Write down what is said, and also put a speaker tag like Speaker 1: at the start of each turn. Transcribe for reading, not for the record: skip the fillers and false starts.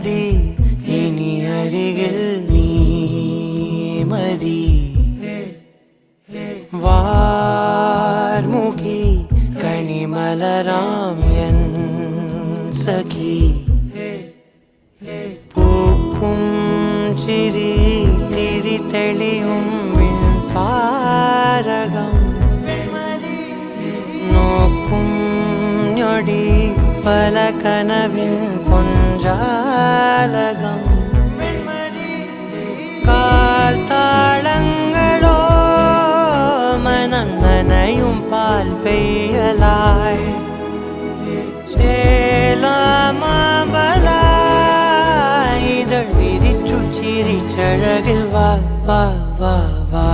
Speaker 1: മതി ഇനി അരികിൽ നീ മതി വാർമുഖി കണിമലരാം എൻ സഖി പൂക്കും ചിരി തിരി തെളിയും താരകം നോക്കും ഞൊടി പല കനവിൻ പൊഞ്ചാലകം കാൽ താളങ്ങളോ മനം നനയും പാൽ പെയ്യലായി ചേലാമബലായി ഇതൾ വിരിച്ചു ചിരിച്ചഴകിൽ വാ വാ വാ വാ